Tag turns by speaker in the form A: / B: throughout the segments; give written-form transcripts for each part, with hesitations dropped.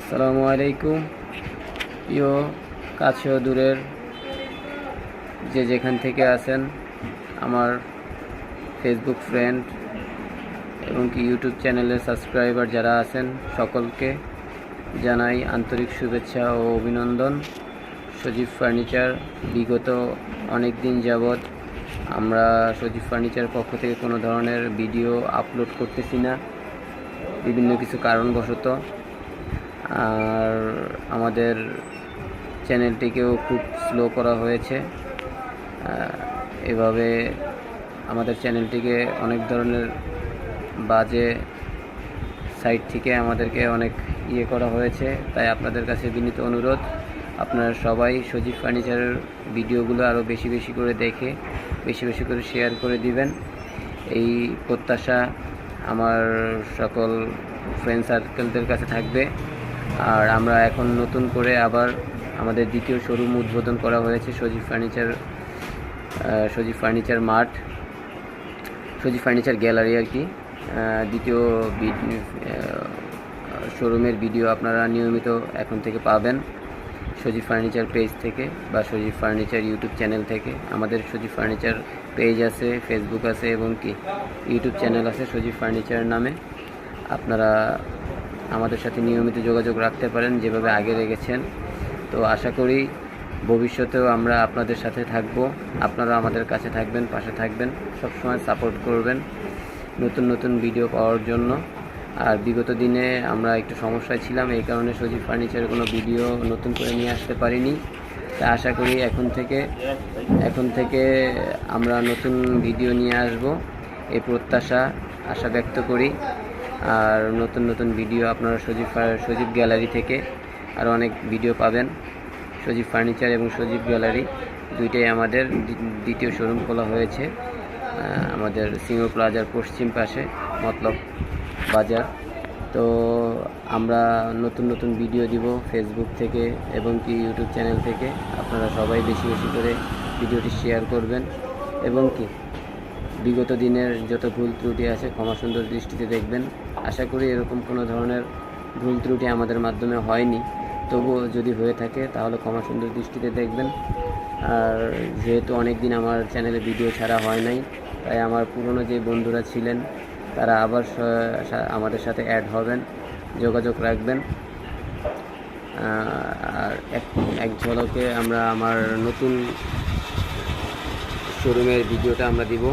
A: আসসালামু আলাইকুম। প্রিয় কাছে ও দূরের যে যেখান থেকে আছেন আমার ফেসবুক ফ্রেন্ড এবং কি ইউটিউব চ্যানেলের সাবস্ক্রাইবার যারা আছেন সকলকে জানাই আন্তরিক শুভেচ্ছা ও অভিনন্দন। সজীব ফার্নিচার বিগত অনেক দিন যাবৎ আমরা সজীব ফার্নিচার পক্ষ থেকে কোনো ধরনের ভিডিও আপলোড করতেছি না, বিভিন্ন কিছু কারণবশত। আর আমাদের চ্যানেলটিকেও খুব স্লো করা হয়েছে। এভাবে আমাদের চ্যানেলটিকে অনেক ধরনের বাজে সাইট থেকে আমাদেরকে অনেক করা হয়েছে। তাই আপনাদের কাছে বিনীত অনুরোধ, আপনারা সবাই সজীব ফার্নিচারের ভিডিওগুলো আরও বেশি বেশি করে দেখে বেশি বেশি করে শেয়ার করে দিবেন, এই প্রত্যাশা আমার সকল ফ্রেন্ড সার্কেলদের কাছে থাকবে। আর আমরা এখন নতুন করে আবার আমাদের দ্বিতীয় শোরুম উদ্বোধন করা হয়েছে, সজীব ফার্নিচার মার্ট, সজীব ফার্নিচার গ্যালারি আর কি। দ্বিতীয় শোরুমের ভিডিও আপনারা নিয়মিত এখন থেকে পাবেন সজীব ফার্নিচার পেজ থেকে বা সজীব ফার্নিচার ইউটিউব চ্যানেল থেকে। আমাদের সজীব ফার্নিচার পেজ আছে, ফেসবুক আছে এবং কি ইউটিউব চ্যানেল আছে সজীব ফার্নিচার নামে। আপনারা আমাদের সাথে নিয়মিত যোগাযোগ রাখতে পারেন যেভাবে আগে রেখেছেন। তো আশা করি ভবিষ্যতেও আমরা আপনাদের সাথে থাকব, আপনারা আমাদের কাছে থাকবেন, পাশে থাকবেন, সবসময় সাপোর্ট করবেন নতুন নতুন ভিডিও পাওয়ার জন্য। আর বিগত দিনে আমরা একটু সমস্যায় ছিলাম, এই কারণে সজীব ফার্নিচারের কোনো ভিডিও নতুন করে নিয়ে আসতে পারিনি। তা আশা করি এখন থেকে আমরা নতুন ভিডিও নিয়ে আসব, এই প্রত্যাশা আশা ব্যক্ত করি। আর নতুন নতুন ভিডিও আপনারা সজীব গ্যালারি থেকে আরও অনেক ভিডিও পাবেন। সজীব ফার্নিচার এবং সজীব গ্যালারি দুইটাই আমাদের দ্বিতীয় শোরুম খোলা হয়েছে আমাদের সিঙ্গল প্লাজার পশ্চিম পাশে, মতলব বাজার। তো আমরা নতুন নতুন ভিডিও দিব ফেসবুক থেকে এবং কি ইউটিউব চ্যানেল থেকে। আপনারা সবাই বেশি বেশি করে ভিডিওটি শেয়ার করবেন এবং কি বিগত দিনের যত ভুল ত্রুটি আছে ক্ষমা সুন্দর দৃষ্টিতে দেখবেন। আশা করি এরকম কোনো ধরনের ভুল ত্রুটি আমাদের মাধ্যমে হয়নি, তবুও যদি হয়ে থাকে তাহলে ক্ষমা সুন্দর দৃষ্টিতে দেখবেন। আর যেহেতু অনেক দিন আমার চ্যানেলে ভিডিও ছাড়া হয় নাই, তাই আমার পুরনো যে বন্ধুরা ছিলেন তারা আবার আমাদের সাথে অ্যাড হবেন, যোগাযোগ রাখবেন। আর এক ঝলকে আমরা আমার নতুন শোরুমের ভিডিওটা আমরা দিব,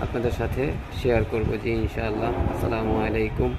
A: আপনাদের সাথে শেয়ার করব যে ইনশাআল্লাহ। আসসালামু আলাইকুম।